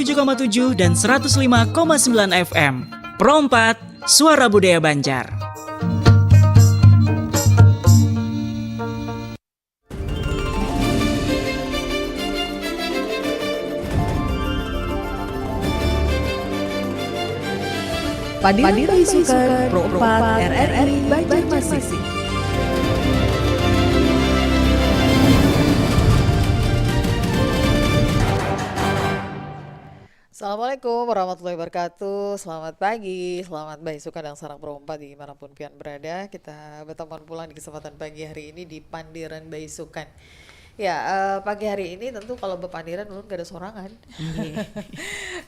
107,7 dan 105,9 FM. Pro 4, Suara Budaya Banjar. Padiran Baisukan Pro 4 RRI Banjarmasin. Assalamualaikum warahmatullahi wabarakatuh. Selamat pagi, selamat baisukan dan sarang Pro 4 dimanapun pian berada. Kita bertemu pulang di kesempatan pagi hari ini di Pandiran Baisukan. Ya, pagi hari ini tentu kalau berpandiran belum gak ada sorangan.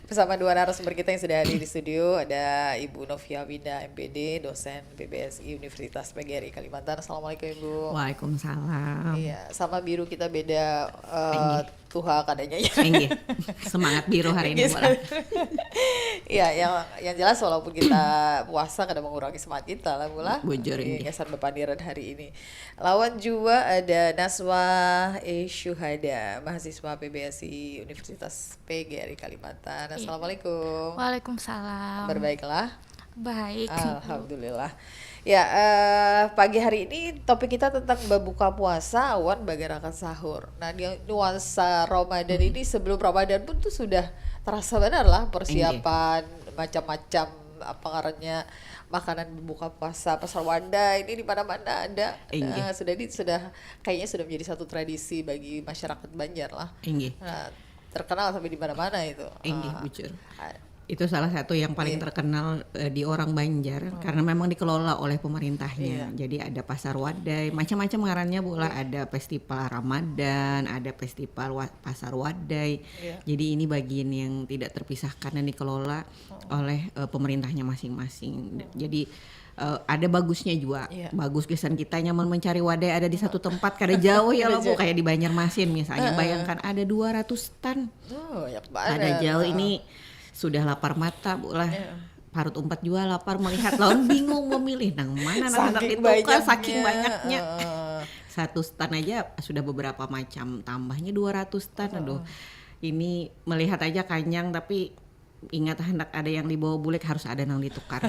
Bersama dua narasumber kita yang sudah hadir di studio, ada Ibu Novia Winda MPD, dosen PBSI Universitas PGRI Kalimantan. Assalamualaikum Ibu. Waalaikumsalam. Iya, sama biru kita beda tuha kadanya ya. Semangat biru hari ini bola. Iya, yang jelas walaupun kita puasa kadang mengurangi semangat kita lah bola. Bujur ini. Kesan berpandiran hari ini. Lawan juga ada Naswa Syuhada, mahasiswa PBSI Universitas PGRI Kalimantan. Assalamualaikum. Waalaikumsalam. Berbaiklah. Baik. Alhamdulillah. Ya, pagi hari ini topik kita tentang berbuka puasa awan bagarakan sahur. Nah, di nuansa Ramadan ini sebelum Ramadan pun tuh sudah terasa benar lah persiapan macam-macam apa ngarannya makanan berbuka puasa. Pasar Wanda ini di mana-mana ada. Sudah kayaknya sudah menjadi satu tradisi bagi masyarakat Banjar lah. Nah, terkenal sampai di mana-mana itu. Bujur. Itu salah satu yang paling terkenal di orang Banjar karena memang dikelola oleh pemerintahnya. Jadi ada pasar wadai, macam-macam ngarannya bola. Ada festival Ramadan, ada festival pasar wadai. Jadi ini bagian yang tidak terpisahkan dan dikelola oleh pemerintahnya masing-masing. Jadi ada bagusnya juga. Bagus kesan kita nyaman mencari wadai ada di satu tempat kada jauh ya loh Bu, kayak di Banjarmasin misalnya. Bayangkan ada 200 tan. Ada jauh ini sudah lapar mata Bu lah. Parut umpat juga lapar melihat lawan bingung memilih nang mana nak ditukar saking banyaknya. Satu stand aja sudah beberapa macam, tambahnya 200 stand. Aduh. Ini melihat aja kanyang tapi ingat hendak ada yang dibawa bulik harus ada yang ditukar.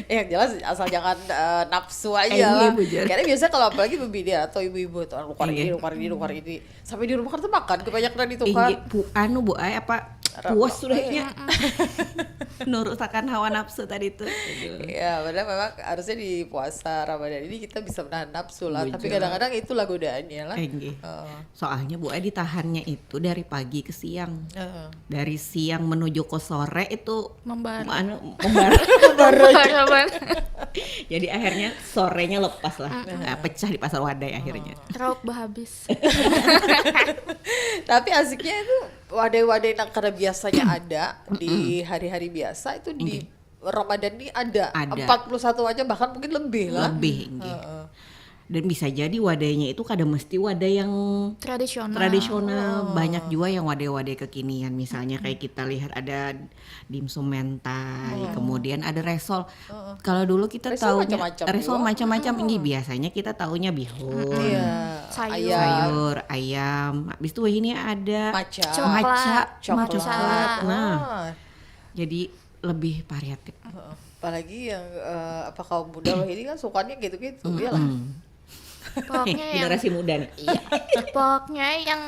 Yang jelas asal jangan nafsu aja lah. Karena biasa kalau apalagi bibi atau ibu-ibu tuh nukar ini sampai di rumah kan makan kebanyakan ditukar. Bu apa puas sudah ini. Nurutakan hawa nafsu tadi itu. Iya, padahal memang harusnya di puasa Ramadan ini kita bisa menahan nafsu lah. Tapi kadang-kadang itulah godaannya lah. Soalnya Bu ditahannya itu dari pagi ke siang. Dari siang menuju ke sore itu membara. Jadi akhirnya sorenya lepas lah. Pecah di pasar wadai akhirnya. Rauk habis. Tapi asiknya itu wadai-wadai yang karena biasanya ada di hari-hari biasa itu di Ramadan ini ada. 41 aja bahkan mungkin lebih lah. Dan bisa jadi wadainya itu kadang mesti wadai yang tradisional. Banyak juga yang wadai-wadai kekinian. Misalnya kayak kita lihat ada dimsum mentai, kemudian ada resol. Kalau dulu kita tahu resol macam-macam. Ini biasanya kita taunya bihun, sayur, ayam. Habis itu ini ada maca, coklat. Nah, jadi lebih variatif. Apalagi yang kaum muda ini kan sukanya gitu-gitu ya lah. Pokoknya generasi muda nih. Iya. Pokoknya yang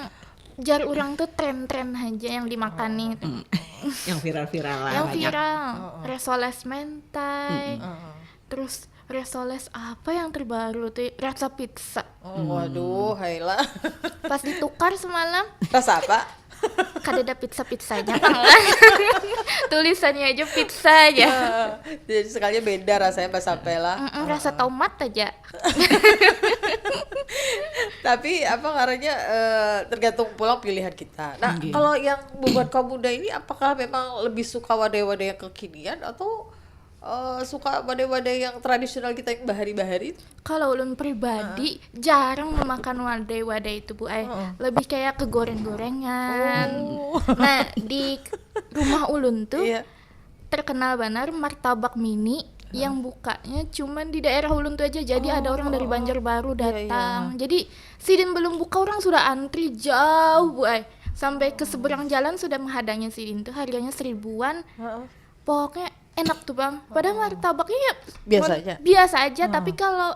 jar orang tuh tren-tren aja yang dimakani itu. Yang viral-viral lah. Yang viral. Resoles mentai. Terus resoles apa yang terbaru tuh? Rasa pizza. Waduh, hailah. Pas ditukar semalam. Rasa apa? Kada ada pizza-pizzanya kan. Tulisannya aja pizza aja. Jadi sekalinya beda rasanya pas sampai lah. Rasa tomat aja. Tapi apa ngarannya tergantung pulang pilihan kita. Nah, kalau yang buat kaum muda ini apakah memang lebih suka wadai-wadai yang kekinian atau suka wadai-wadai yang tradisional kita yang bahari-bahari? Kalau ulun pribadi jarang memakan wadai-wadai itu Bu. Lebih kayak ke goreng-gorengan. Nah, di rumah ulun tuh terkenal benar martabak mini yang bukanya cuman di daerah ulun tuh aja. Jadi ada orang dari Banjarbaru datang. Jadi sidin belum buka orang sudah antri jauh Bu. sampai ke seberang jalan sudah menghadangnya Sidin tuh harganya 1.000-an. Pokoknya enak tuh Bang. Padahal martabaknya ya biasa aja, tapi kalau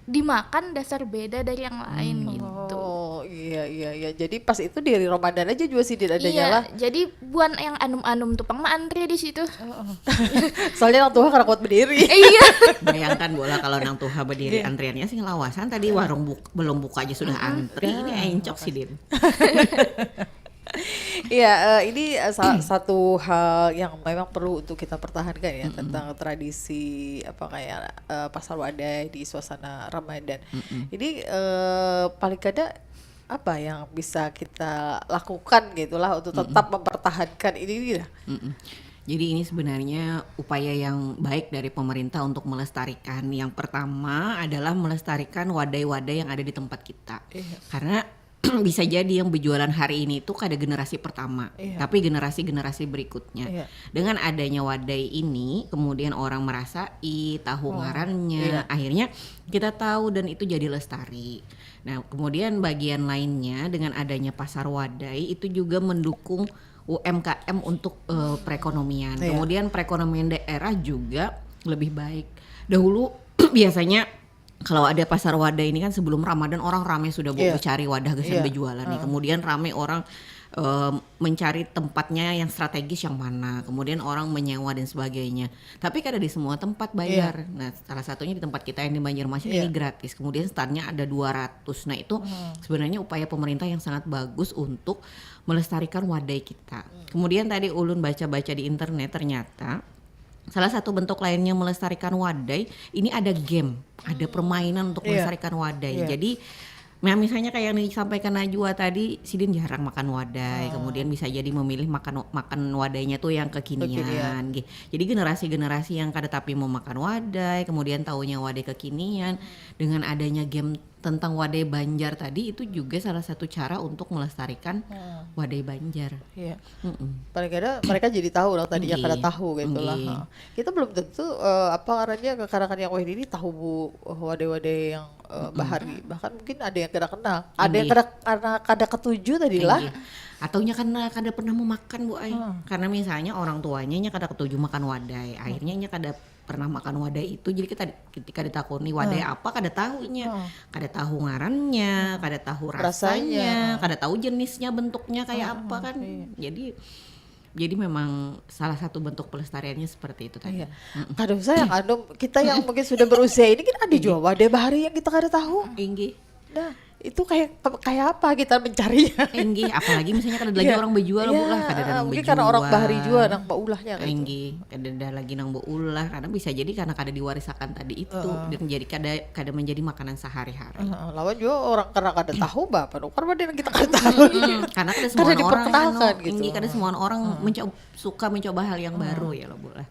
dimakan dasar beda dari yang lain gitu. Oh iya. Jadi pas itu di hari Ramadan aja juga Sidin ada nyala. Jadi buat yang anum-anum tuh Pang mah antri di situ. Soalnya Nang Tuha karena kuat berdiri. Iya. Bayangkan bola kalau Nang Tuha berdiri antriannya sih ngelawasan tadi warung belum buka aja sudah antri. Ini encok Sidin. Iya, ini salah satu hal yang memang perlu untuk kita pertahankan ya, tentang tradisi pasar wadai di suasana Ramadan. Ini paling kada apa yang bisa kita lakukan gitulah untuk tetap mempertahankan ini lah. Jadi ini sebenarnya upaya yang baik dari pemerintah untuk melestarikan. Yang pertama adalah melestarikan wadai-wadai yang ada di tempat kita. Karena bisa jadi yang berjualan hari ini itu kada generasi pertama, tapi generasi-generasi berikutnya. Dengan adanya wadai ini, kemudian orang merasa tahu ngarannya, akhirnya kita tahu dan itu jadi lestari. Nah, kemudian bagian lainnya dengan adanya pasar wadai itu juga mendukung UMKM untuk perekonomian. Kemudian perekonomian daerah juga lebih baik. Dahulu biasanya kalau ada pasar wadai ini kan sebelum Ramadan orang ramai sudah mencari wadah gesan berjualan nih. Kemudian ramai orang mencari tempatnya yang strategis yang mana. Kemudian orang menyewa dan sebagainya. Tapi kada di semua tempat bayar. Nah, salah satunya di tempat kita yang di Banjarmasin ini gratis. Kemudian startnya ada 200. Nah, itu sebenarnya upaya pemerintah yang sangat bagus untuk melestarikan wadai kita. Kemudian tadi ulun baca-baca di internet ternyata salah satu bentuk lainnya melestarikan wadai, ini ada game, ada permainan untuk melestarikan wadai. Jadi, misalnya kayak yang disampaikan Najwa tadi, Sidin jarang makan wadai, kemudian bisa jadi memilih makan wadainya tuh yang kekinian. Jadi generasi-generasi yang kada tapi mau makan wadai, kemudian taunya wadai kekinian, dengan adanya game tentang wadai Banjar tadi itu juga salah satu cara untuk melestarikan wadai Banjar. Iya. Paling kada mereka jadi tahu lah tadinya kada tahu gitu lah. Kita belum tentu ngarannya kekanakan yang ini tahu wadai-wadai yang bahari. Bahkan mungkin ada yang kada kenal, ada yang kada ketujuh tadi lah. Ataunya karena kada pernah mau makan Bu Ai. Karena misalnya orang tuanya kada ketujuh makan wadai, akhirnya kada pernah makan wadai itu, jadi kita ketika ditakuni wadai apa kada tahunya, kada tahu ngarannya, kada tahu rasanya, kada tahu jenisnya, bentuknya kayak apa kan. Jadi memang salah satu bentuk pelestariannya seperti itu tadi. Kadang sayang kita yang mungkin sudah berusia ini kan ada juga wadai bahari yang kita kada tahu. Nah, itu kayak apa kita mencarinya? Apalagi misalnya kada lagi orang berjual lah, kada nang mungkin karena orang bahari juga nang baulahnya kan. Kada lagi nang baulah, karena bisa jadi karena kada diwarisakan tadi itu dan jadi kada menjadi makanan sehari-hari. Lawan juga orang karena kada tahu bapak nukar badan kita kada tahu. Karena kada semua orang gitu. Kada semua orang suka mencoba hal yang baru ya lo boleh.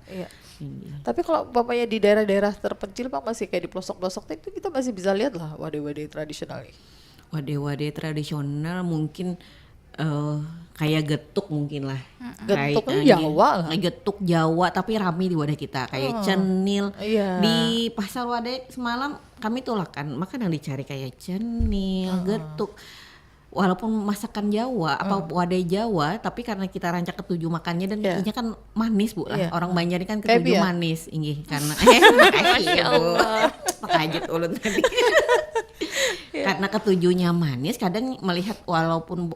Tapi kalau bapaknya di daerah-daerah terpencil Pak, masih kayak di pelosok-pelosok itu kita masih bisa lihat lah wadai-wadai tradisional ini. Wadai-wadai tradisional mungkin kayak getuk mungkin lah. Getuk Jawa lah. Getuk Jawa tapi rame di wadah kita. Kayak cenil. Di pasar wadai semalam kami tolakan makan yang dicari kayak cenil, getuk. Walaupun masakan Jawa apa wadai Jawa, tapi karena kita rancak ketujuh makannya dan intinya kan manis Bu lah. Orang Banjar ini kan ketujuh manis karena makasih Allah. Makajut ulun tadi. Karena ketujuhnya manis, kadang melihat walaupun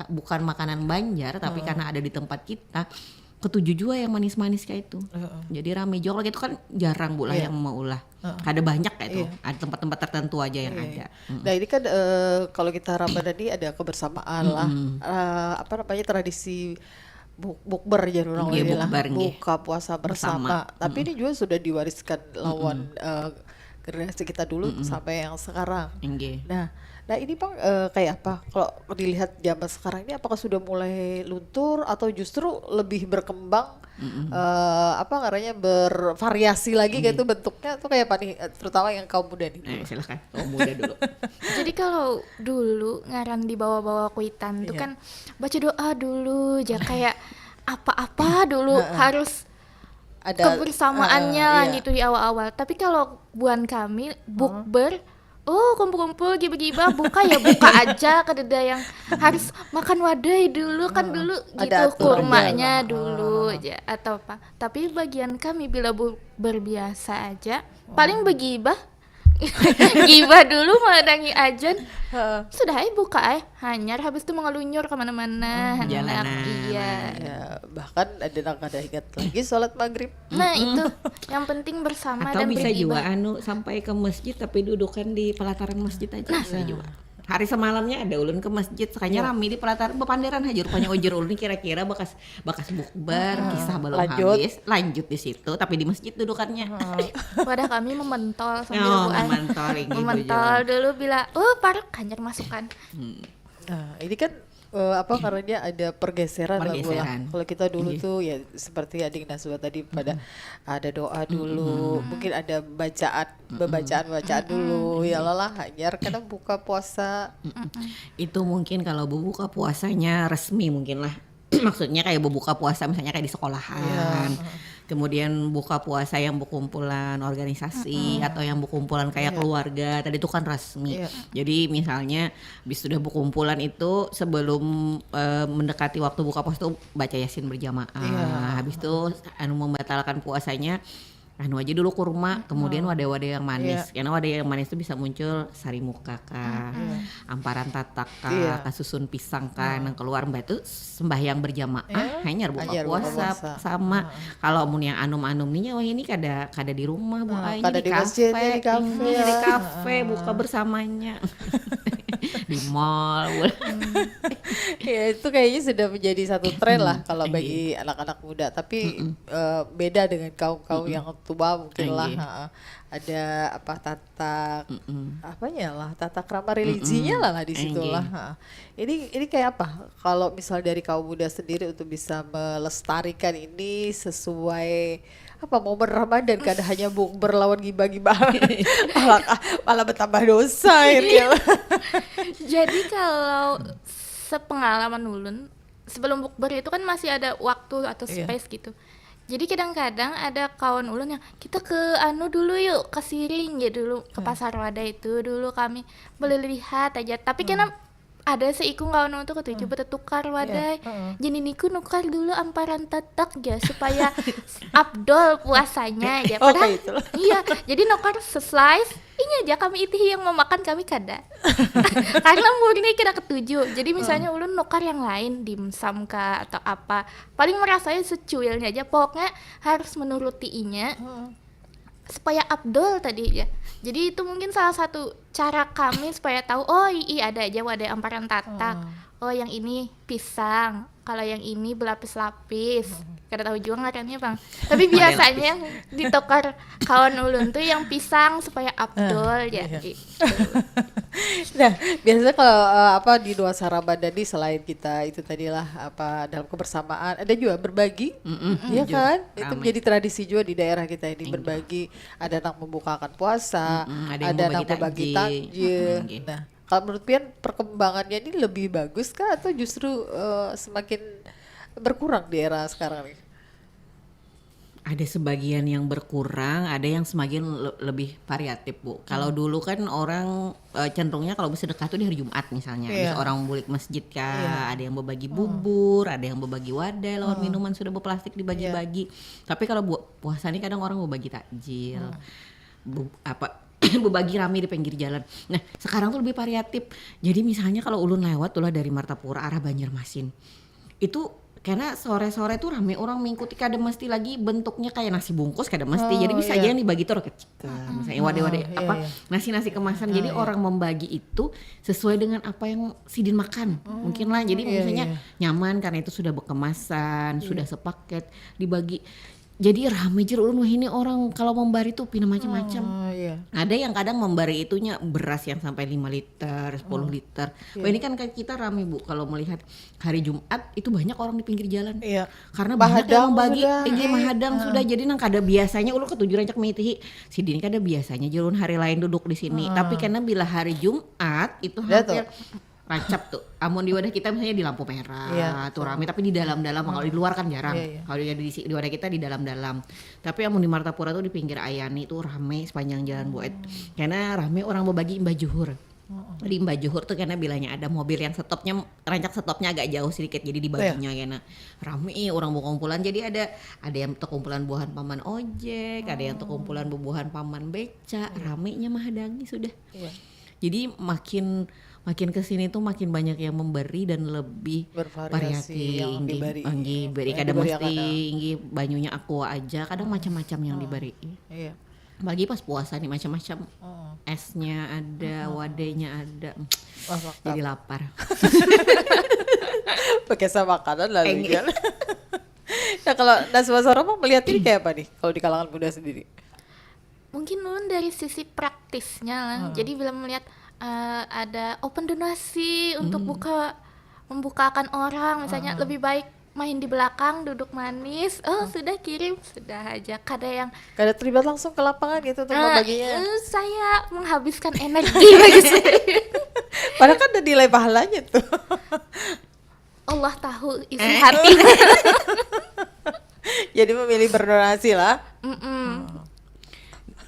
bukan makanan Banjar tapi karena ada di tempat kita, ketujuh juga yang manis-manis kayak itu. Jadi rame juga gitu kan jarang Bu lah yang mau ulah. Ada banyak kayak itu. Ada tempat-tempat tertentu aja yang ada. Nah, ini kan kalau kita Ramadan ini ada kebersamaan lah. Tradisi bukber ya orang buka puasa bersama. Tapi ini juga sudah diwariskan lawan generasi kita dulu sampai yang sekarang. Nah ini Bang kayak apa kalau dilihat zaman sekarang ini, apakah sudah mulai luntur atau justru lebih berkembang, bervariasi lagi gitu bentuknya tuh kayak apa nih, terutama yang kaum muda nih? Silakan kaum muda dulu. Jadi kalau dulu ngaran di bawah-bawah kuitan tuh kan baca doa dulu aja kayak apa-apa dulu harus ada kebersamaannya gitu di awal-awal. Tapi kalau buan kami bukber oh kumpul-kumpul giba-giba buka ya buka aja, kadeda yang harus makan wadai dulu kan dulu gitu, kurmanya dulu aja atau apa. Tapi bagian kami bila berbiasa aja paling begibah gibah dulu melandangi ajan sudah buka hanyar habis itu mengelunyur kemana-mana jalanan. Iya Ya, bahkan ada ingat lagi sholat maghrib. Nah itu yang penting bersama atau dan bisa juga bergibah. sampai ke masjid tapi dudukan di pelataran masjid aja bisa juga. Hari semalamnya ada ulun ke masjid, sekanya rame di pelataran bepanderan aja rupanya ujur ulun kira-kira bekas bukber, kisah belum habis, lanjut di situ tapi di masjid dudukannya. Wadah kami mementol sambil mementol dulu bila parek hanyar masukkan. Nah, ini kan karena dia ada pergeseran lah Bu. Kalau kita dulu tuh ya seperti Adik Naswa tadi pada ada doa dulu, mungkin ada bacaan dulu, ya lah hanyar karena buka puasa. Itu mungkin kalau berbuka puasanya resmi mungkin lah. Maksudnya kayak berbuka puasa misalnya kayak di sekolahan. Kemudian buka puasa yang berkumpulan organisasi atau yang berkumpulan kayak keluarga tadi itu kan resmi. Jadi misalnya habis sudah berkumpulan itu sebelum mendekati waktu buka puasa itu baca Yasin berjamaah. Habis itu membatalkan puasanya aja dulu kurma, kemudian wadah-wadah yang manis. Karena wadah yang manis itu bisa muncul sari muka kah, amparan tatak kah, kasusun pisang kah, yang keluar mbak itu sembahyang berjamaah, hanya buka puasa sama. Kalau mun yang anum-anum nih, wah ini kada di rumah, Bu, ini di kafe, buka bersamanya. Di mall. Ya itu kayaknya sudah menjadi satu tren lah kalau bagi anak-anak muda, tapi beda dengan kaum-kaum yang tua mungkin lah. Ada tata krama religinya lah di situ lah. Ini kayak apa kalau misal dari kaum muda sendiri untuk bisa melestarikan ini sesuai momen Ramadan, kada hanya berlawan gibah-gibah malah bertambah dosa akhirnya. Jadi kalau sepengalaman ulun sebelum bukber itu kan masih ada waktu atau space gitu. Jadi kadang-kadang ada kawan ulun yang kita ke dulu yuk, ke Siring ya dulu, ke Pasar Wadah itu dulu kami boleh lihat aja. Tapi karena ada seikung kawan untuk ketujuh bertukar wadai. Jadi niku nukar dulu amparan tetek ya supaya abdol puasanya aja. Padahal iya, jadi nukar seslice ini aja kami itih yang memakan kami kada. Karena murni kita ketujuh. Jadi misalnya ulun nukar yang lain dimsum kah atau apa. Paling merasanya secuilnya aja. Pokoknya harus menuruti inya. Supaya abdol tadi ya. Jadi itu mungkin salah satu cara kami supaya tahu ada aja wadah amparan tatak. Oh yang ini pisang, kalau yang ini berlapis-lapis. Kada tahu juga ngarannya Bang. Tapi biasanya yang ditokar kawan ulun tuh yang pisang supaya abdol ya. Gitu. Nah, biasanya kalau di nuansa Ramadan nih selain kita itu tadilah dalam kebersamaan, ada juga berbagi, ya kan? Itu menjadi tradisi juga di daerah kita ini berbagi. Ada yang membukakan puasa, ada yang membagi takjil. Nah, kalau menurut Pian perkembangannya ini lebih bagus kah atau justru semakin berkurang di era sekarang nih? Ada sebagian yang berkurang, ada yang semakin lebih variatif, Bu. Kalau dulu kan orang cenderungnya kalau bersedekah tuh di hari Jumat misalnya. Bisa orang bulik masjid kah, ada yang berbagi bubur, ada yang berbagi wadah, lawan minuman sudah berplastik dibagi-bagi. Tapi kalau puasa ini kadang orang berbagi takjil. Berbagi rame di pinggir jalan. Nah, sekarang tuh lebih variatif. Jadi misalnya kalau ulun lewat tuh lah dari Martapura arah Banjarmasin. Itu karena sore-sore tuh rame orang mengikuti, kada mesti lagi bentuknya kayak nasi bungkus, kada mesti. Jadi bisa aja yang dibagi tuh kecil. Misalnya wadah-wadah nasi-nasi kemasan. Jadi orang membagi itu sesuai dengan apa yang sidin makan. Mungkin lah. Jadi misalnya nyaman karena itu sudah berkemasan, sudah sepaket dibagi. Jadi rame jer ulun ini orang kalau membari tuh pina macam-macam. Ada yang kadang membari itunya beras yang sampai 5 liter, 10 liter. Wah ini kan kita rame Bu kalau melihat hari Jumat itu banyak orang di pinggir jalan. Karena banyak yang membagi mahadang sudah. Jadi nang kada biasanya ulun ketujuh rancak mitihi. Sidin kada biasanya jer ulun hari lain duduk di sini. Tapi karena bila hari Jumat itu hampir rancap tuh. Amun di wadah kita misalnya di lampu merah tuh rame, tapi di dalam-dalam. Kalau di luar kan jarang. Kalau di wadah kita di dalam-dalam. Tapi amun di Martapura tuh di pinggir Ayani tuh rame sepanjang jalan Buet. Karena rame orang berbagi imbah juhur. Di imbah juhur tuh karena bilangnya ada mobil yang stopnya, rancak stopnya agak jauh sedikit, jadi dibaginya karena rame orang berkumpulan. Jadi ada yang terkumpulan buahan paman ojek, ada yang terkumpulan bubuhan paman beca, ramenya mah hadangi sudah. Jadi makin kesini tuh makin banyak yang memberi dan lebih variasi yang diberi. Beri kadang mesti inggi banyunya aqua aja, kadang macam-macam yang diberi. Bagi pas puasa nih macam-macam. Esnya ada, wadahnya ada. Jadi lapar. Pakai sama makanan lalu kan. Nah kalau Nazwa Soromo melihat ini kayak apa nih kalau di kalangan muda sendiri? Mungkin ulun dari sisi praktisnya lah. Jadi bila melihat ada open donasi untuk membukakan orang, misalnya lebih baik main di belakang duduk manis, sudah kirim, sudah aja. Kada terlibat langsung ke lapangan gitu untuk membaginya. Saya menghabiskan energi bagi saya. Padahal kan ada nilai pahalanya tuh. Allah tahu isi hati. Jadi memilih berdonasi lah.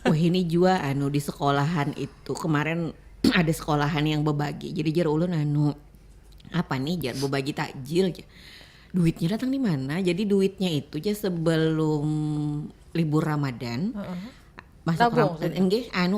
Wah ini juga di sekolahan itu kemarin ada sekolahan yang berbagi. Jadi jar ulun apa nih jar berbagi takjil aja. Duitnya datang di mana? Jadi duitnya itu aja sebelum libur Ramadan. Masuk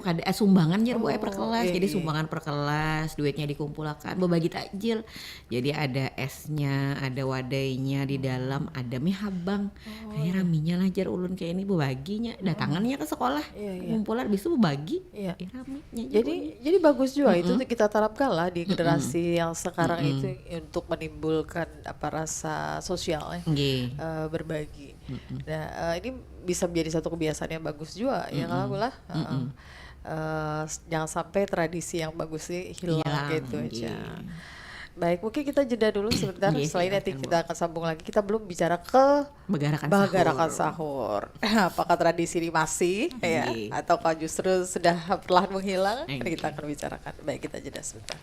kada sumbangan jar buat per kelas. Jadi sumbangan per kelas, duitnya dikumpulkan, berbagi takjil. Jadi ada esnya, ada wadainya di dalam, ada mie habang. Kayak raminya lah jar ulun kayak ini berbaginya, datangannya ke sekolah. Kumpulan bisa berbagi. Raminya. Jadi bagus juga itu kita terapkan lah di generasi yang sekarang itu untuk menimbulkan rasa sosial berbagi. Nah, ini bisa menjadi satu kebiasaan yang bagus juga ya kalau lah. Jangan sampai tradisi yang bagus sih hilang gitu aja. Baik, mungkin kita jeda dulu sebentar. Selain nanti kita akan sambung lagi. Kita belum bicara ke Bagarakan Sahur. Apakah tradisi ini masih ataukah justru sudah perlahan menghilang? Kita akan bicarakan. Baik, kita jeda sebentar.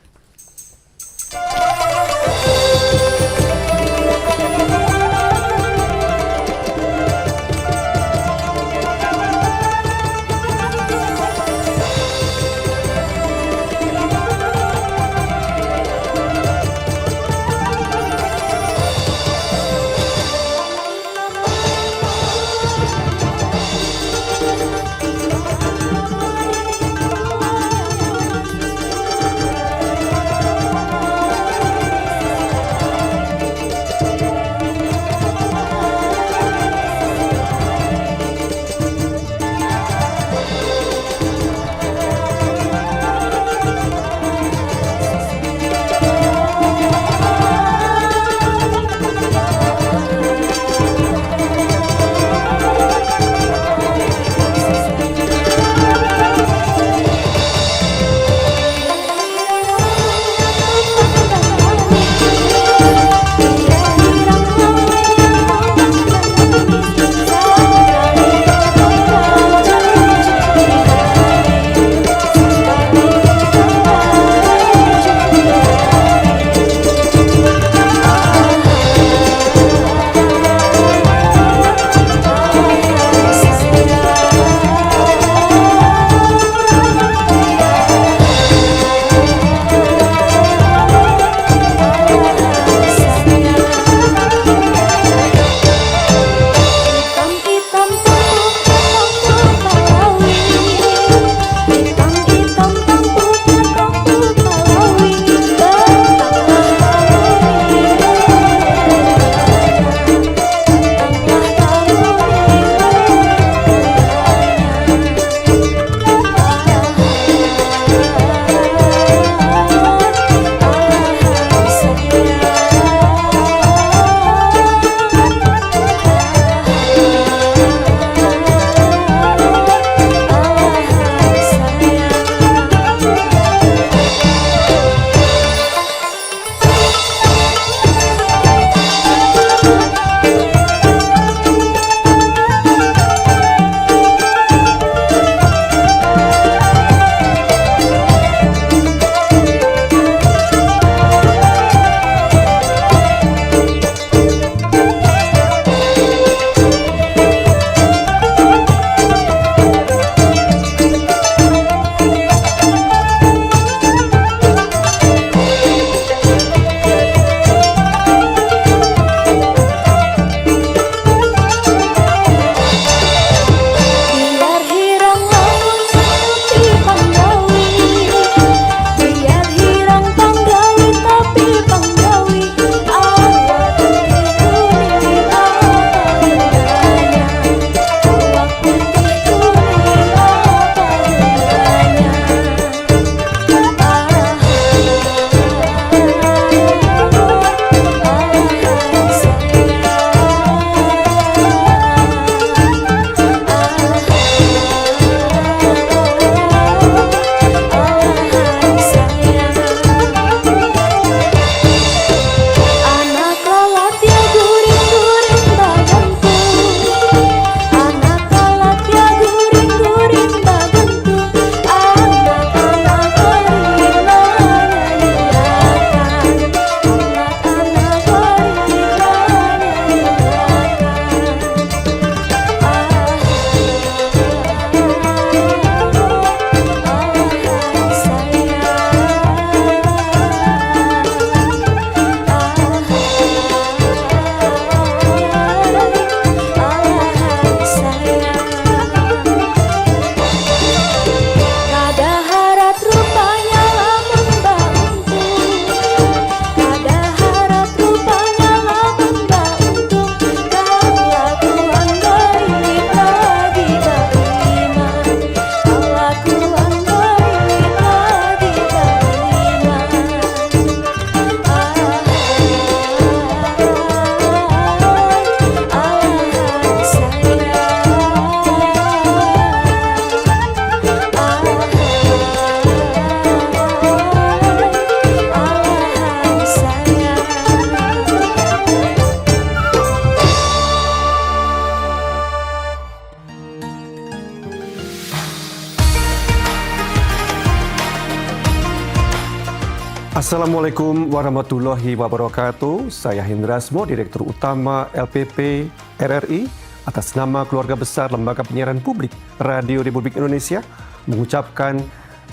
Assalamualaikum warahmatullahi wabarakatuh. Saya Hindrasmo, Direktur Utama LPP RRI. Atas nama keluarga besar Lembaga Penyiaran Publik Radio Republik Indonesia, mengucapkan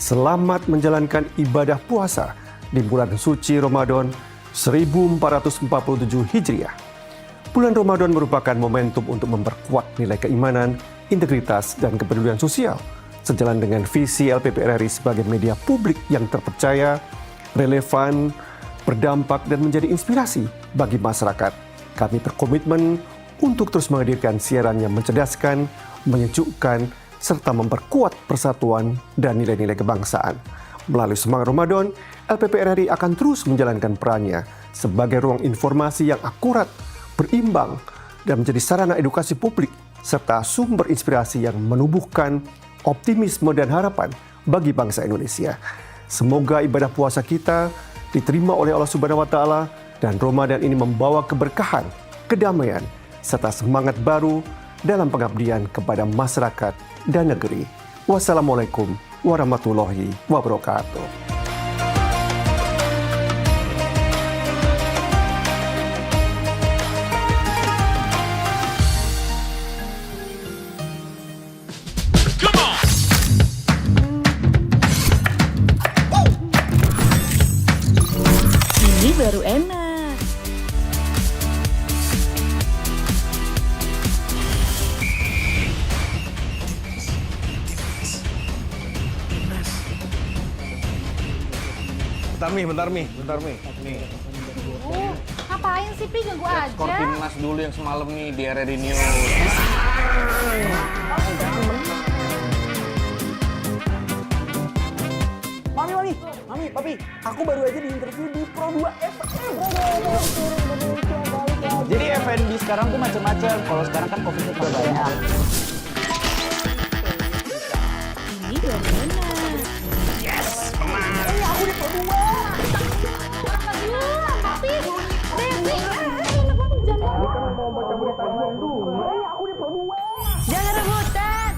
selamat menjalankan ibadah puasa di bulan suci Ramadan 1447 Hijriah. Bulan Ramadan merupakan momentum untuk memperkuat nilai keimanan, integritas, dan kepedulian sosial, sejalan dengan visi LPP RRI sebagai media publik yang terpercaya, relevan, berdampak, dan menjadi inspirasi bagi masyarakat. Kami berkomitmen untuk terus menghadirkan siaran yang mencerdaskan, menyejukkan, serta memperkuat persatuan dan nilai-nilai kebangsaan. Melalui semangat Ramadan, LPP RRI akan terus menjalankan perannya sebagai ruang informasi yang akurat, berimbang, dan menjadi sarana edukasi publik, serta sumber inspirasi yang menumbuhkan optimisme dan harapan bagi bangsa Indonesia. Semoga ibadah puasa kita diterima oleh Allah Subhanahu wa Ta'ala, dan Ramadan ini membawa keberkahan, kedamaian, serta semangat baru dalam pengabdian kepada masyarakat dan negeri. Wassalamualaikum warahmatullahi wabarakatuh. Ini baru enak. Bentar Mi. Nih. Ngapain sih Pi, ganggu aja? Skor timnas dulu yang semalam nih di RRI News. Mami, Papi, aku baru aja diinterview di Pro 2 FM. Jadi F&B sekarang tuh macam-macam. Kalau sekarang kan COVID udah banyak. Ini baru enak. Aku di Pro 2. Papi, Devi, Aku di Pro 2. Jangan rebutan.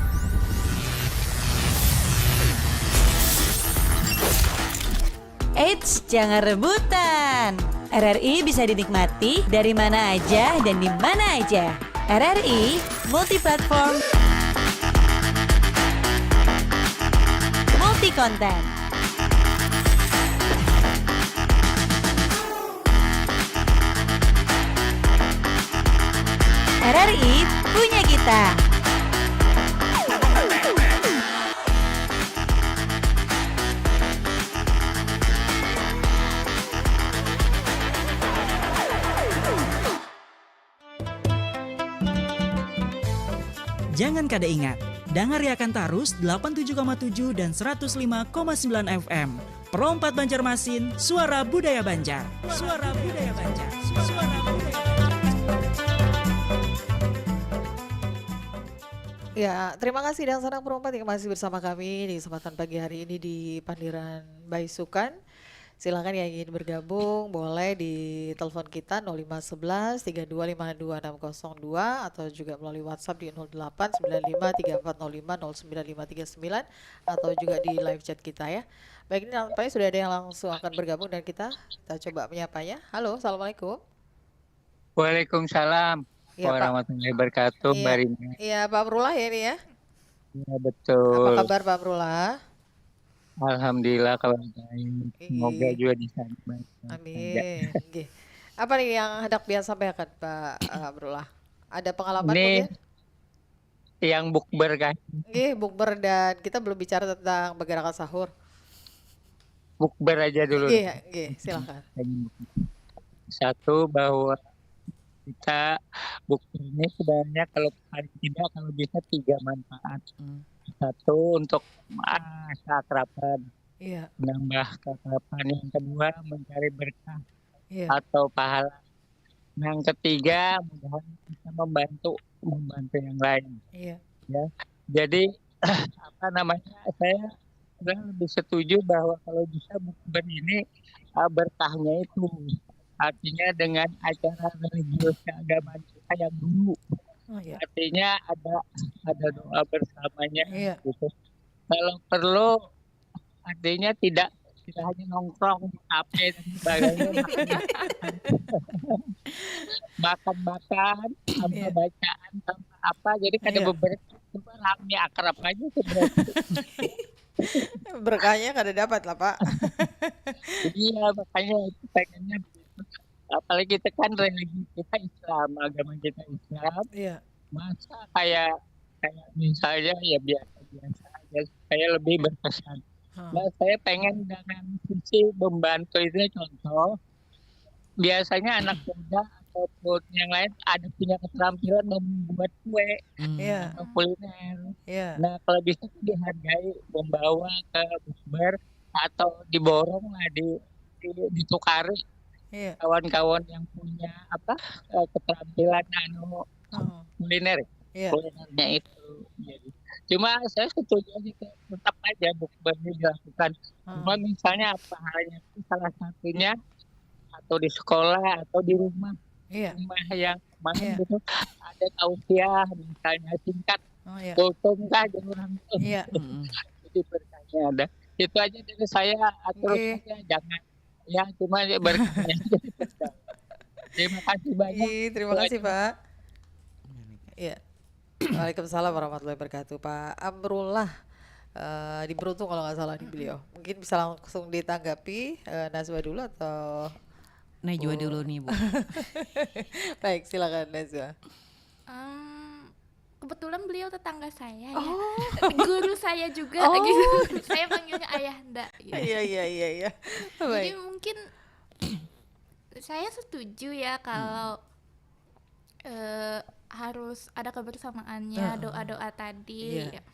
Eits, jangan rebutan. RRI bisa dinikmati dari mana aja dan di mana aja. RRI multi-platform, multi-konten. RRI punya kita. Jangan kada ingat, dengarkan terus 87,7 dan 105,9 FM. Pro 4 Banjarmasin, Suara Budaya Banjar. Suara Budaya Banjar. Suara Budaya Banjar. Ya, terima kasih dan senang Pro 4 yang masih bersama kami di kesempatan pagi hari ini di Pandiran Baisukan. Silakan yang ingin bergabung boleh di telepon kita 0511 3252 atau juga melalui WhatsApp di 08953405 atau juga di live chat kita ya. Baik, ini nampaknya sudah ada yang langsung akan bergabung dan kita coba menyapanya. Halo, Assalamualaikum. Waalaikumsalam warahmatullahi wabarakatuh, Mbak Rina. Iya, Pak Amrullah ya ini ya. Iya, betul. Apa kabar Pak Amrullah? Alhamdulillah kabar baik. Semoga juga di sana baik. Amin. Oke. Apa nih yang hendak biasa sampaikan Pak Amrullah? Ada pengalaman ini mungkin? Yang bukber kan? Oke, bukber dan kita belum bicara tentang pergerakan sahur. Bukber aja dulu. Iya, silakan. Satu, bahwa kita bukber ini sebenarnya kalau paling tidak kalau bisa 3 manfaat. Satu, untuk keakraban, menambah keakraban. Yang kedua, mencari berkah atau pahala. Yang ketiga, mudah-mudahan bisa membantu yang lain. Ya, jadi saya lebih setuju bahwa kalau bisa bukber ini berkahnya itu artinya dengan acara religius keagamaan kita yang dulu. Artinya ada doa bersamanya gitu. Kalau perlu artinya tidak tidak hanya nongkrong di kafe dan sebagainya, makan tanpa bacaan tanpa apa, jadi ada beberapa cuma rame akrab aja sebenarnya. Berkahnya kada dapat lah Pak. Iya makanya itu pengennya begitu. Apalagi kita kan religi kita Islam, agama kita Islam. Iya. Masa kayak misalnya ya biasa aja, saya lebih berkesan. Nah, saya pengen dengan sisi membantu itu contoh. Biasanya anak muda ataupun yang lain ada punya keterampilan membuat kue atau kuliner. Nah kalau bisa dihargai, membawa ke bukber atau diborong lah, ditukari kawan-kawan yang punya keterampilan kuliner, kulinernya itu. Jadi, cuma saya setuju aja tetap aja bukbernya dilakukan. Cuma misalnya apa halnya itu salah satunya atau di sekolah atau di rumah. Rumah yang mana gitu ada tausiah misalnya singkat, kultum kah orang jadi berkahnya ada. Itu aja dari saya, atur saja jangan ya cuma berkahnya. Terima kasih banyak. Terima kasih Pak. Iya. Waalaikumsalam warahmatullahi wabarakatuh. Pak Amrullah di Beruntung kalau nggak salah di beliau. Mungkin bisa langsung ditanggapi Nazwa dulu atau Najwa dulu nih Bu. Baik, silakan Nazwa. Kebetulan beliau tetangga saya ya. Guru saya juga gitu. Saya panggilnya Ayahanda gitu. Iya. Jadi mungkin saya setuju ya kalau harus ada kebersamaannya, doa-doa tadi. Ya.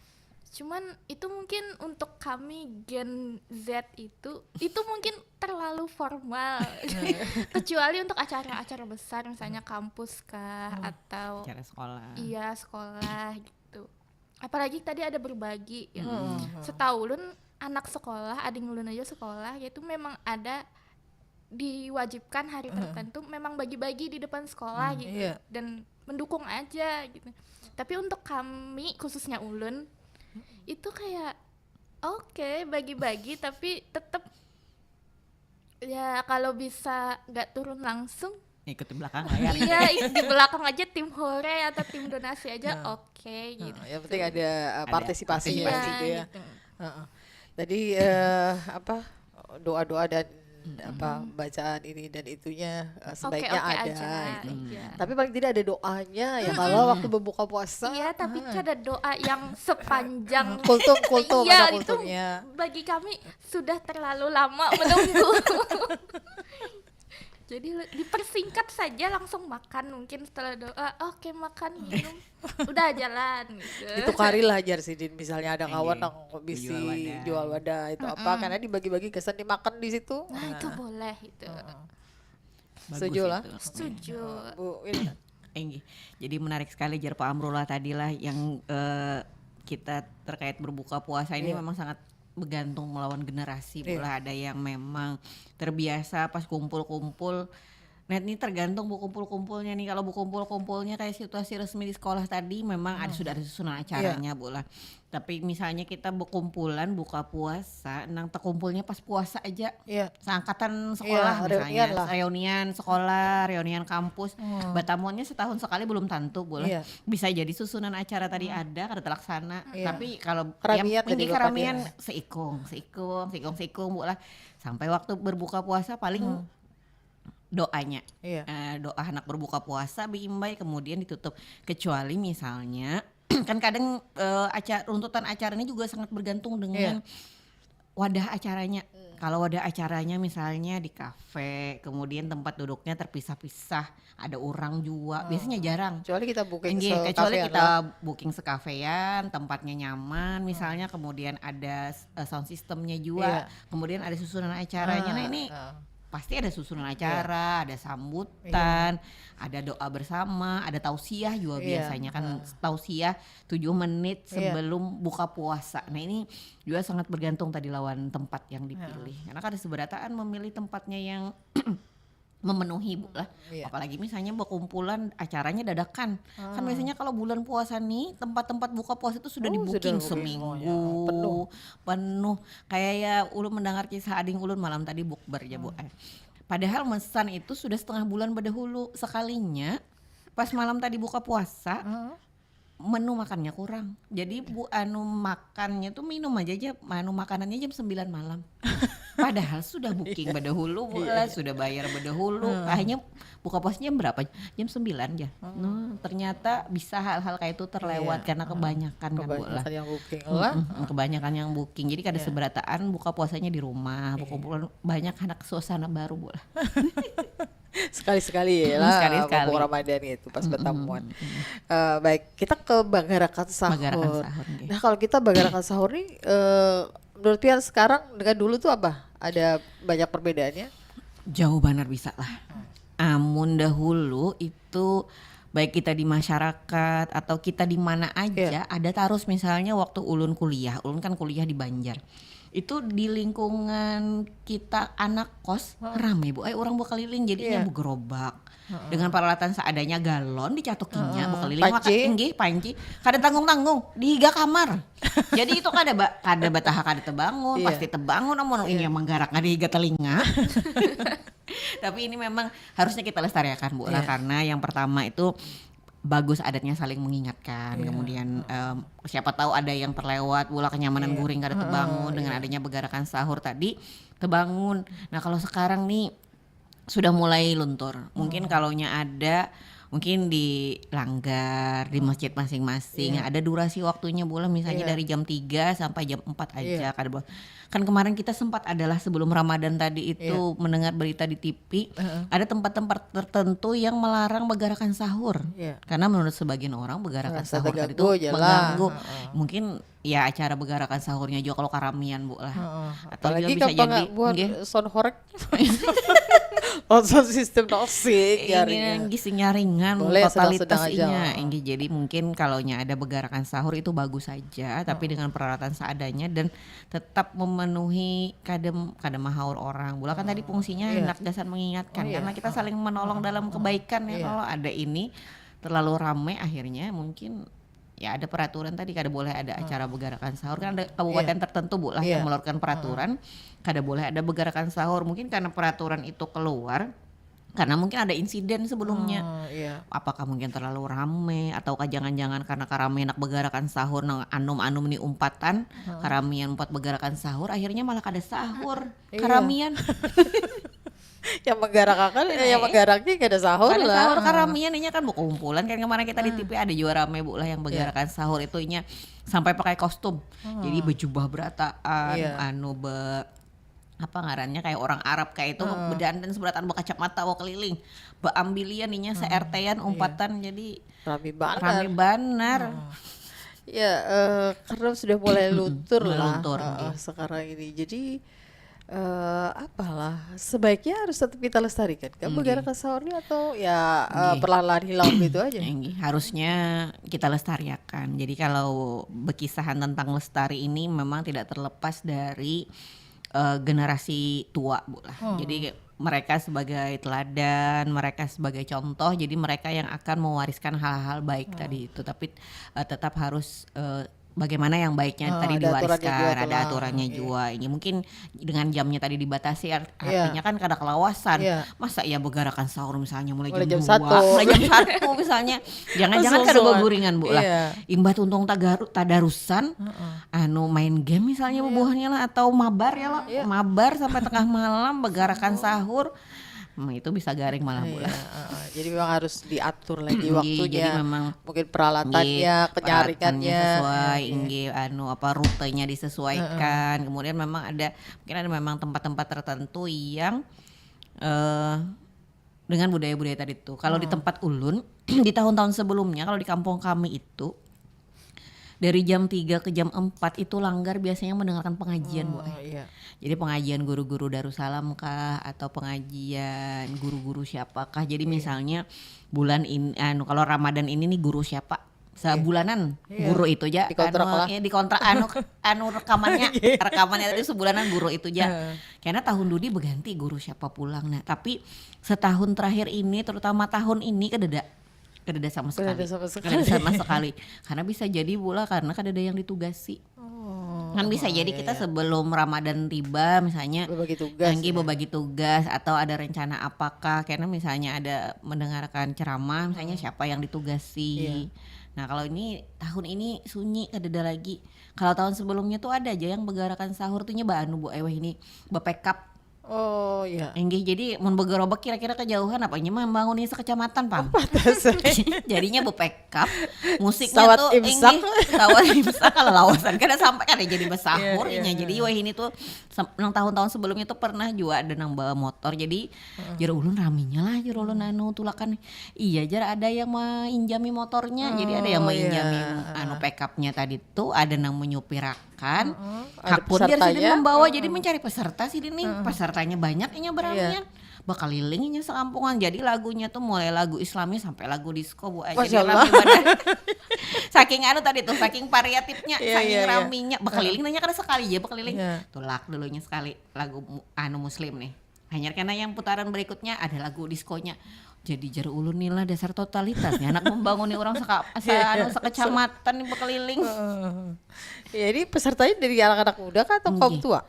Cuman itu mungkin untuk kami Gen Z itu mungkin terlalu formal. Kecuali untuk acara-acara besar misalnya kampus kah atau acara sekolah. Iya, sekolah gitu. Apalagi tadi ada berbagi ya. Setahun anak sekolah, adik ulun aja sekolah, yaitu memang ada diwajibkan hari tertentu memang bagi-bagi di depan sekolah gitu. Dan mendukung aja gitu. Tapi untuk kami khususnya ulun itu kayak oke, bagi-bagi tapi tetap ya kalau bisa nggak turun langsung ikut di belakang layar. Iya, di belakang aja tim hore atau tim donasi aja oke, gitu. Yang penting ada partisipasi gitu ya. Gitu. Tadi doa-doa dan bacaan ini dan itunya sebaiknya ada gitu. Tapi paling tidak ada doanya ya kalau waktu berbuka puasa. Iya, tapi ada doa yang sepanjang kultum iya, ada kultumnya. Itu bagi kami sudah terlalu lama menunggu. Jadi dipersingkat saja, langsung makan mungkin setelah doa. Oke, makan minum udah jalan gitu. Ditukarilah Jarsidin, misalnya ada kawan yang bisa jual wadah itu karena dibagi-bagi kesan dimakan di situ. Nah, itu boleh itu. Setuju lah. Setuju. Bu Jadi menarik sekali jar Pak Amrullah tadi lah yang kita terkait berbuka puasa ini memang sangat bergantung melawan generasi pula. Ada yang memang terbiasa pas kumpul-kumpul. Nah ini tergantung bu kumpul-kumpulnya nih. Kalau bu kumpul-kumpulnya kayak situasi resmi di sekolah tadi memang sudah ada susunan acaranya bu lah. Tapi misalnya kita berkumpulan buka puasa, nang terkumpulnya pas puasa aja, seangkatan sekolah misalnya, reunian sekolah, reunian kampus, batamuannya setahun sekali belum tentu boleh, bisa jadi susunan acara tadi ada terlaksana, tapi kalau yang ini keramian seikung bu lah, sampai waktu berbuka puasa paling doanya, doa anak berbuka puasa biimbai kemudian ditutup, kecuali misalnya kan kadang runtutan acara ini juga sangat bergantung dengan wadah acaranya. Kalau wadah acaranya misalnya di kafe, kemudian tempat duduknya terpisah-pisah, ada orang juga, biasanya jarang. Kecuali kita booking booking sekafean, tempatnya nyaman, misalnya kemudian ada sound systemnya juga, kemudian ada susunan acaranya. Nah ini pasti ada susunan acara, ada sambutan, ada doa bersama, ada tausiah juga biasanya kan tausiah 7 menit sebelum buka puasa. Nah ini juga sangat bergantung tadi lawan tempat yang dipilih. Karena ada seberataan memilih tempatnya yang memenuhi Bu lah. Apalagi misalnya berkumpulan acaranya dadakan. Kan biasanya kalau bulan puasa nih tempat-tempat buka puasa itu sudah di-booking seminggu. Penuh. Kayak ya ulun mendengar kisah ading ulun malam tadi bukber ya Bu. Padahal mesan itu sudah setengah bulan berdahulu, sekalinya pas malam tadi buka puasa menu makannya kurang. Jadi makannya tuh minum aja makanannya jam 9 malam. Padahal sudah booking berdahulu pula, sudah bayar berdahulu. Akhirnya buka puasanya berapa? Jam 9 ya. Ternyata bisa hal-hal kayak itu terlewat karena kebanyakan kan pula. Yang booking kebanyakan yang booking. Jadi kada seberataan buka puasanya di rumah, berkumpulan banyak anak suasana baru pula. Sekali-sekali ya lah buku Ramadan itu pas bertamuan. Baik, kita ke bagarakan sahur. Nah kalau kita bagarakan sahur nih menurut Pian sekarang dengan dulu tuh apa? Ada banyak perbedaannya? Jauh benar bisa lah. Amun dahulu itu baik kita di masyarakat atau kita di mana aja ada tarus, misalnya waktu ulun kan kuliah di Banjar. Itu di lingkungan kita anak kos rame Bu, orang buat keliling jadinya bu gerobak dengan peralatan seadanya, galon dicatukinya bu keliling panci kada tanggung di higa kamar. Jadi itu kada bataha kada tebangun pasti tebangun namun ini yang menggarak ngadi higa telinga. Tapi ini memang harusnya kita lestarikan Bu lah, karena yang pertama itu bagus adatnya saling mengingatkan. Kemudian siapa tahu ada yang terlewat bola kenyamanan guring kada terbangun dengan adanya begarakan sahur tadi terbangun. Nah kalau sekarang nih sudah mulai luntur. Mungkin kalaunya ada mungkin di langgar di masjid masing-masing ada durasi waktunya bola misalnya dari jam 3 sampai jam 4 aja kan kemarin kita sempat adalah sebelum Ramadan tadi itu mendengar berita di TV ada tempat-tempat tertentu yang melarang begarakan sahur karena menurut sebagian orang begarakan sahur tadi itu mengganggu. Mungkin ya acara begarakan sahurnya juga kalau karamian Bu lah. Atau apalagi juga bisa jadi buat sound horek. Sound system toxic ini gisinya ringan totalitasnya jadi mungkin kalaunya ada begarakan sahur itu bagus saja tapi dengan peralatan seadanya dan tetap memenuhi kadem mahaur orang. Bola kan tadi fungsinya hendak dasar mengingatkan karena kita saling menolong dalam kebaikan ya. Kalau ada ini terlalu ramai akhirnya mungkin ya ada peraturan tadi kada boleh ada acara begarakan sahur kan ada kabupaten tertentu Bu lah yang mengeluarkan peraturan kada boleh ada begarakan sahur. Mungkin karena peraturan itu keluar karena mungkin ada insiden sebelumnya. Apakah mungkin terlalu rame ataukah jangan-jangan karena karamian nak begarakan sahur nang anum ni umpatan karamian umpat begarakan sahur akhirnya malah kada sahur karamian. Yang menggarakkan yang menggaraknya gak ada sahur lah. Sahur karamian ini kan berkumpulan kan kemarin kita di TV ada juara rame Bu lah yang begarakan sahur itu nya sampai pakai kostum. Jadi berjubah berataan apa ngarannya kayak orang Arab kayak itu berdandan seberatan berkacamata keliling beambilian ininya se-RT-an umpatan jadi rame banar. Karena sudah mulai luntur lah sekarang ini. Jadi apalah sebaiknya harus tetap kita lestarikan kan begarakan sahurnya atau perlahan-lahan hilang gitu aja. Harusnya kita lestarikan. Jadi kalau berkisahan tentang lestari ini memang tidak terlepas dari generasi tua Bu lah. Jadi mereka sebagai teladan, mereka sebagai contoh, jadi mereka yang akan mewariskan hal-hal baik tadi itu. Tapi tetap harus bagaimana yang baiknya tadi diwariskan, ada aturannya juga. Ini mungkin dengan jamnya tadi dibatasi artinya kan kada kelawasan. Masa ya begarakan sahur misalnya mulai jam 2, mulai jam 1 misalnya. Jangan-jangan kada guringan Bu lah. Imbah tuntung tadarusan main game misalnya bubuhannya lah atau mabar ya lah. Mabar sampai tengah malam begarakan sahur. Itu bisa garing malah Bu lah. Jadi memang harus diatur lagi waktunya. Jadi memang mungkin peralatannya, penyaringannya sesuai, rutenya disesuaikan. Kemudian memang mungkin ada memang tempat-tempat tertentu yang dengan budaya-budaya tadi itu. Kalau di tempat ulun di tahun-tahun sebelumnya kalau di kampung kami itu dari jam 3 ke jam 4 itu langgar biasanya mendengarkan pengajian Bu. Jadi pengajian guru-guru Darussalam kah atau pengajian guru-guru siapakah. Jadi misalnya bulan ini kalau Ramadan ini nih guru siapa sebulanan guru itu aja dikontrak anu rekamannya tadi sebulanan guru itu aja. Karena tahun dudi berganti guru siapa pulang. Nah, tapi setahun terakhir ini terutama tahun ini kededa sama sekali. Karena bisa jadi pula karena kadeda yang ditugasi. Kan bisa jadi kita sebelum Ramadan tiba misalnya berbagi tugas atau ada rencana apakah karena misalnya ada mendengarkan ceramah misalnya siapa yang ditugasi. Nah kalau ini tahun ini sunyi kadeda lagi. Kalau tahun sebelumnya tuh ada aja yang begarakan sahur tuh nyoba anu Bu Eweh ini bepekap. Oh iya. Enggih jadi mun begerobak kira-kira kejauhan apa nya mah bangunin sekecamatan Pam. Jadinya bepekap musiknya sawat tuh imsak. Sawat imsak kalau lawasan kada sampai kan jadi besahur jadi wah ini tuh nang tahun-tahun sebelumnya tuh pernah juga ada nang bawa motor jadi jero ulun raminya lah jero ulun anu tulakan iya jar ada yang menginjami motornya jadi ada yang menginjami anu pickupnya tadi tuh ada nang menyupirakan hak pun dia sidin membawa jadi mencari peserta sidin nih pesertanya banyak nya beramian bakal lilingnya sekampungan jadi lagunya tuh mulai lagu Islami sampai lagu disco Bu jadi rame banget saking anu tadi tuh saking variatifnya saking raminya bakal liling nanya kada sekali ya bakal liling tulak dulunya sekali lagu anu muslim nih hanya karena yang putaran berikutnya ada lagu diskonya jadi jar ulun nila dasar totalitasnya anak membangun orang sekecamatan nih bakal liling. Jadi pesertanya dari anak-anak muda kah atau kaum tua?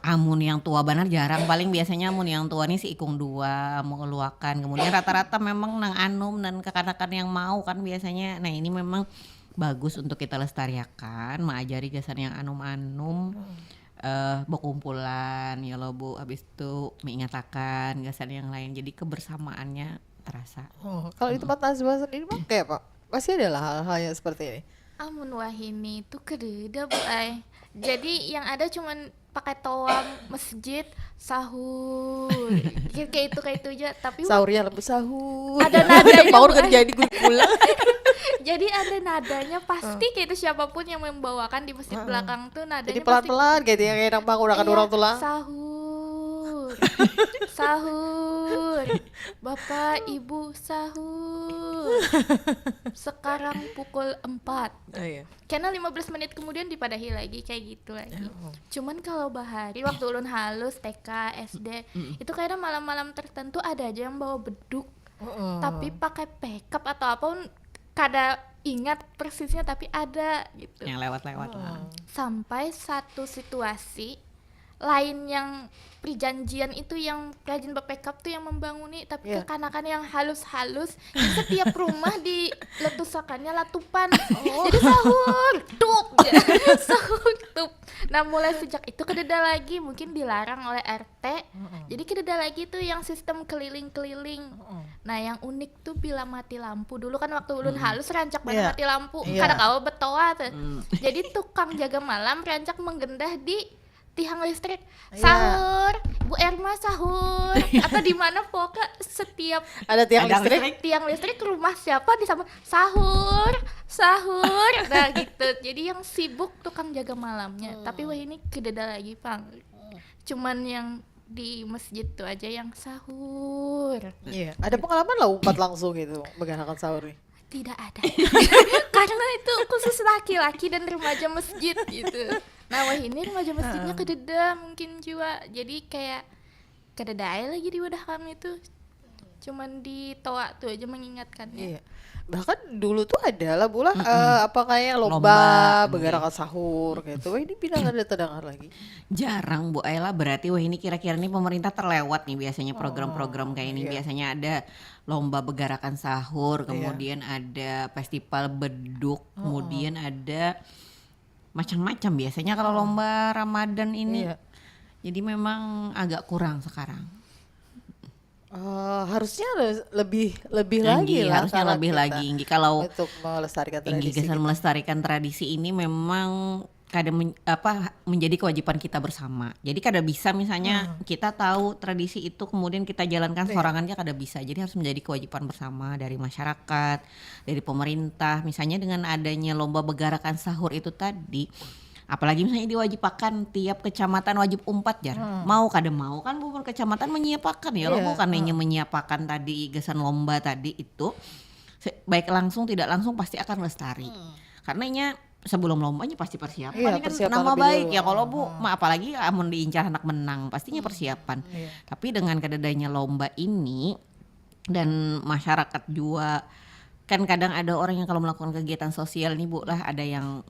Amun yang tua benar jarang paling biasanya amun yang tua nih si ikung dua mengeluarkan kemudian rata-rata memang nang anum dan kekanakan yang mau kan biasanya nah ini memang bagus untuk kita lestariakan mengajari gasan yang anum-anum berkumpulan ya lo Bu habis itu mengatakan gasan yang lain jadi kebersamaannya terasa. Kalau di tempat Nazwa sendiri mah kayak Pak pasti ada hal-hal yang seperti ini. Amun wahini itu kededa Bu ay. Jadi yang ada cuman pakai toa masjid sahur kayak itu aja tapi sahurnya lembu sahur ada nadanya mau kerja di pulang jadi ada nadanya pasti kayak itu siapapun yang membawakan di masjid belakang tuh nadanya jadi pelan-pelan gitu yang enak bangun orang tua sahur Bapak Ibu sahur sekarang pukul 4 karena 15 menit kemudian dipadahi lagi kayak gitu lagi cuman kalau bahari waktu ulun halus TK SD itu kadang malam-malam tertentu ada aja yang bawa beduk tapi pakai pekap atau apapun kada ingat persisnya tapi ada gitu yang lewat-lewat lah sampai satu situasi lain yang perjanjian itu yang rajin bepekap tuh yang membanguni tapi kekanakan yang halus-halus setiap rumah diletusakannya latupan jadi sahur tup nah mulai sejak itu kededa lagi mungkin dilarang oleh RT jadi kededa lagi tuh yang sistem keliling-keliling nah yang unik tuh bila mati lampu dulu kan waktu ulun halus rancak banget mati lampu kada kawa betoa tuh jadi tukang jaga malam rancak menggendah di tiang listrik sahur Bu Erma sahur atau di mana pokoknya setiap ada tiang listrik rumah siapa disambut sahur nah gitu jadi yang sibuk tukang jaga malamnya tapi wah ini kededa lagi Pang cuman yang di masjid tuh aja yang sahur ada pengalaman lah umpat langsung gitu mengerjakan sahur nih tidak ada karena itu khusus laki-laki dan remaja masjid gitu nah wah ini remaja masjidnya kededa mungkin juga jadi kayak kededa aja lagi di wadah kami tuh cuman di toa tuh aja mengingatkannya bahkan dulu tuh ada lah Bu apa kayak lomba begarakan sahur gitu wah ini pindah ada terdengar lagi jarang Bu Ayla berarti wah ini kira-kira nih pemerintah terlewat nih biasanya program-program kayak ini biasanya ada lomba begarakan sahur kemudian ada festival beduk kemudian ada macam-macam biasanya kalau lomba Ramadan ini jadi memang agak kurang sekarang harusnya lebih lagi lah harusnya lebih lagi kalau untuk melestarikan tradisi melestarikan tradisi ini memang kada menjadi kewajiban kita bersama. Jadi kada bisa misalnya kita tahu tradisi itu kemudian kita jalankan sorangannya kada bisa. Jadi harus menjadi kewajiban bersama dari masyarakat, dari pemerintah. Misalnya dengan adanya lomba begarakan sahur itu tadi, apalagi misalnya diwajibkan tiap kecamatan wajib umpat jar. Mau kada mau kan kecamatan menyiapkan ya lo bukan hanya menyiapkan tadi gasan lomba tadi itu. baik langsung tidak langsung pasti akan lestari. Karenanya sebelum lombanya pasti persiapan, Iya, kan persiapan nama lebih baik dulu. ya kalau Bu, apalagi amun diincar anak menang, pastinya persiapan. Tapi dengan kedadanya lomba ini dan masyarakat juga kan kadang ada orang yang kalau melakukan kegiatan sosial nih Bu lah, ada yang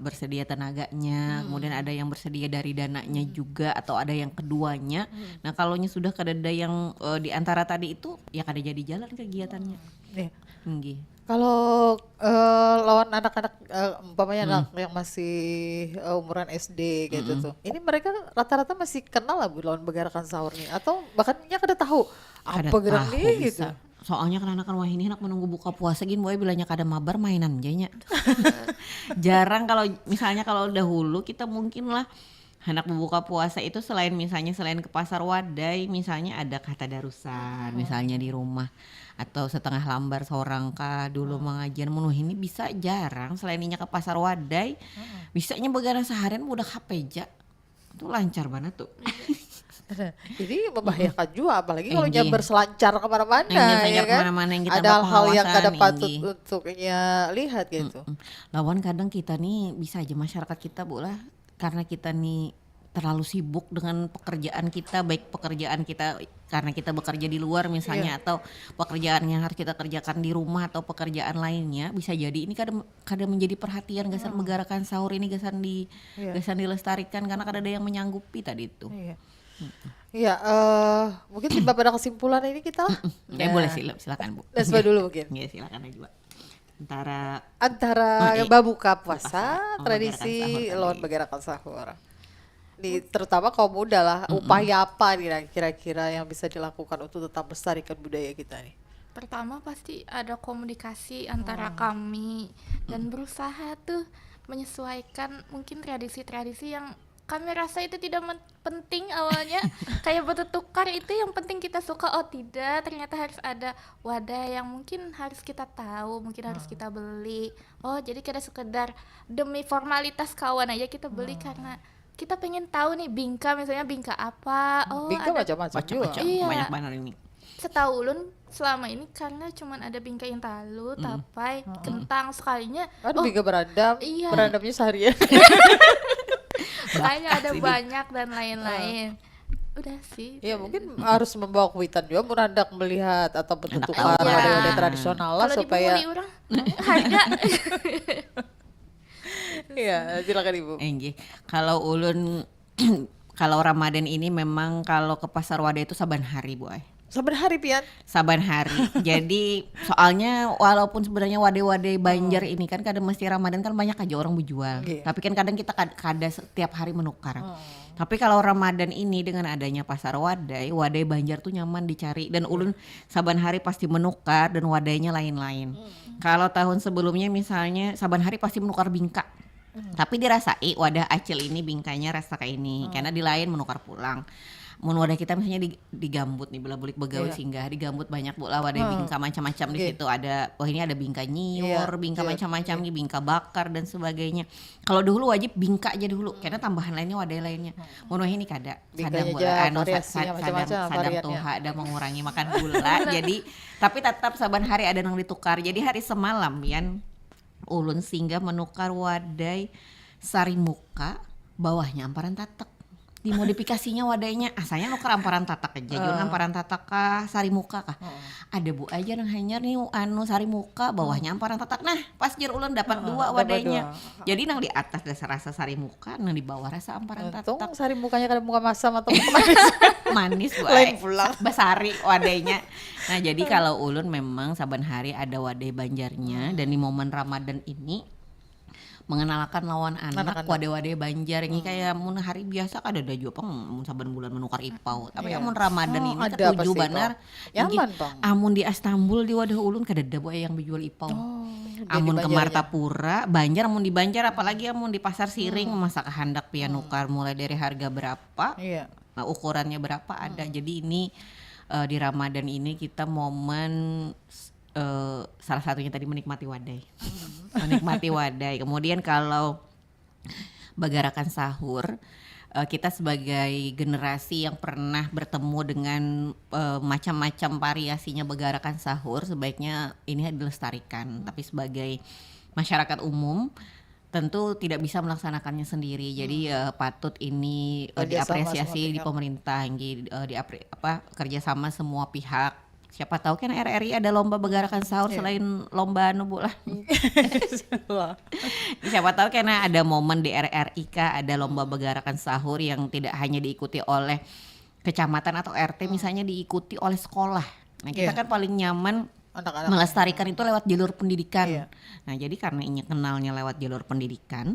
bersedia tenaganya, kemudian ada yang bersedia dari dananya juga, atau ada yang keduanya. Nah kalaunya sudah kadada yang di antara tadi itu ya kada jadi jalan kegiatannya. Nggih. Kalau lawan anak-anak umpamanya anak yang masih umuran SD gitu tuh, ini mereka rata-rata masih kenal lah Bu lawan begarakan sahur nih, atau bahkan kada tahu apa gerak nih gitu. Soalnya kan anak-anak wah ini anak menunggu buka puasa gini, boy bilangnya kada mabar mainan janya. Jarang kalau misalnya kalau dahulu kita mungkin lah anak berbuka puasa itu selain ke pasar wadai, misalnya ada kata darusan misalnya di rumah, atau setengah lambar seorang kah dulu mengajian menuh ini bisa jarang selainnya ke pasar wadai, bisanya begadang seharian udah kapeja itu lancar banget tuh. Jadi membahayakan juga, apalagi kalau dia berselancar kemana-mana ya kan, yang kita ada hal yang kada patut inggi. untuknya lihat gitu. Lawan kadang kita nih bisa aja masyarakat kita Bu lah, karena kita nih terlalu sibuk dengan pekerjaan kita, baik pekerjaan kita karena kita bekerja di luar misalnya, atau pekerjaan yang harus kita kerjakan di rumah atau pekerjaan lainnya, bisa jadi ini kada menjadi perhatian gasan megarakan sahur ini gasan dilestarikan karena kada ada yang menyanggupi tadi itu. Iya, mungkin tiba pada kesimpulan ini kita lah. Boleh silakan Bu. Deswa dulu mungkin. Iya silakan aja Bu. Antara berbuka puasa, tradisi lawan begarakan sahur. Terutama kaum muda lah, upaya apa nih kira-kira yang bisa dilakukan untuk tetap melestarikan budaya kita nih? Pertama pasti ada komunikasi antara kami dan berusaha tuh menyesuaikan mungkin tradisi-tradisi yang kami rasa itu tidak penting awalnya. Kayak bertukar itu yang penting kita suka, oh tidak, ternyata harus ada wadah yang mungkin harus kita tahu, mungkin harus kita beli. Oh jadi kita sekedar demi formalitas kawan aja kita beli karena kita pengen tahu nih bingka, misalnya bingka apa. Oh bingka ada macam-macam. Iya. Banyak banget ini. Setahun selama ini karena cuman ada bingka intalu, tapai, kentang sekalinya. Ada bingka berandam, iya. berandamnya seharian. Kayaknya ada banyak dan lain-lain. Udah sih. Ya mungkin harus membawa kuitan juga berandak melihat atau bertukar wadah-wadah tradisional lah supaya. Kalau orang harga. Iya, silakan Ibu. Kalau ulun kalau Ramadan ini memang kalau ke pasar wadah itu saban hari Bu. Saban hari pian? Saban hari. Jadi soalnya walaupun sebenarnya wadah-wadah Banjar ini kan kadang mesti Ramadan kan banyak aja orang berjual. Tapi kan kadang kita kada setiap hari menukar. Tapi kalau Ramadan ini dengan adanya pasar wadah Banjar tuh nyaman dicari dan ulun saban hari pasti menukar dan wadahnya lain-lain. Kalau tahun sebelumnya misalnya saban hari pasti menukar bingka. Tapi dirasai wadah acil ini bingkanya rasa kayak ini karena di lain menukar pulang. Mun wadah kita misalnya di Gambut nih bela-belik begawe singgah di Gambut banyak pula wadah bingka macam-macam di situ ada. Oh ini ada bingka nyiur, bingka macam-macam nih, bingka bakar dan sebagainya. Kalau dahulu wajib bingka aja dulu karena tambahan lainnya wadah lainnya. Mun ini kada sadang sadang tuha ada mengurangi makan gula. Jadi tapi tetap saban hari ada yang ditukar. Jadi hari semalam yan ulun singgah menukar wadah sari muka, bawahnya amparan tatek. Dimodifikasinya wadahnya asalnya nukar amparan tatak aja, jual amparan tatak kah, sari muka kah. Ada Bu aja yang hanya nih sari muka, bawahnya amparan tatak. Nah pas jir ulun dapat dua wadahnya. Jadi nang di atas dasar rasa sari muka, nang di bawah rasa amparan tatak. Sari mukanya kada muka masam atau muka manis. Manis Bu. Lain pula. Besari wadahnya. Nah jadi kalau ulun memang saban hari ada wadah Banjarnya dan di momen Ramadan ini mengenalkan lawan anak wadah-wadah Banjar ini kayak mun hari biasa kada ada juga mun saban bulan menukar ipau tapi amun Ramadan ini ketujuh benar amun di Istanbul di wadah ulun kada ada yang menjual ipau amun ke Martapura Banjar amun di Banjar apalagi amun di Pasar Siring masak hendak pian nukar mulai dari harga berapa ukurannya berapa ada jadi ini di Ramadan ini kita momen salah satunya tadi menikmati wadai. Menikmati wadai. Kemudian kalau bagarakan sahur kita sebagai generasi yang pernah bertemu dengan macam-macam variasinya begarakan sahur, sebaiknya ini dilestarikan. Tapi sebagai masyarakat umum tentu tidak bisa melaksanakannya sendiri. Jadi patut ini diapresiasi di pemerintah, kerjasama semua pihak. Siapa tahu kan RRI ada lomba begarakan sahur selain lomba Bu lah. Siapa tahu karena ada momen di RRI ada lomba begarakan sahur yang tidak hanya diikuti oleh kecamatan atau RT, misalnya diikuti oleh sekolah. Nah kita kan paling nyaman anak-anak melestarikan itu lewat jalur pendidikan. Nah jadi karena ini kenalnya lewat jalur pendidikan,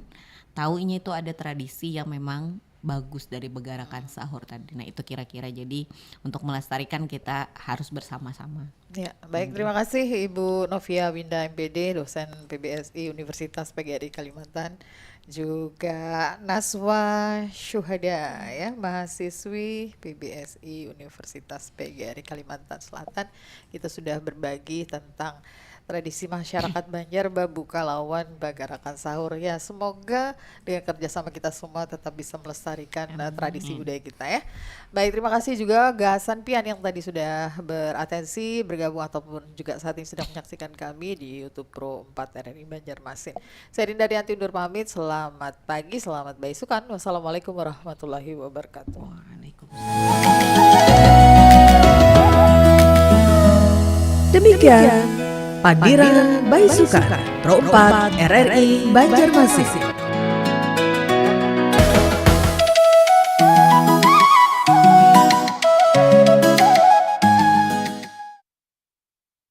taunya itu ada tradisi yang memang bagus dari begarakan sahur tadi. Nah itu kira-kira, jadi untuk melestarikan kita harus bersama-sama. Ya, baik, terima kasih Ibu Novia Winda MPD, dosen PBSI Universitas PGRI Kalimantan, juga Naswa Syuhada ya, mahasiswi PBSI Universitas PGRI Kalimantan Selatan. Kita sudah berbagi tentang tradisi masyarakat Banjar Babuka lawan bagarakan sahur ya. Semoga dengan kerjasama kita semua tetap bisa melestarikan tradisi budaya kita ya. Baik, terima kasih juga Gahasan Pian yang tadi sudah beratensi bergabung ataupun juga saat ini sedang menyaksikan kami di YouTube Pro 4 RRI Banjarmasin. Saya Dinda Rianti undur pamit. Selamat pagi, selamat baisukan. Wassalamualaikum warahmatullahi wabarakatuh. Waalaikumsalam. Demikian Padiran Baisukan Pro 4 RRI Banjarmasin.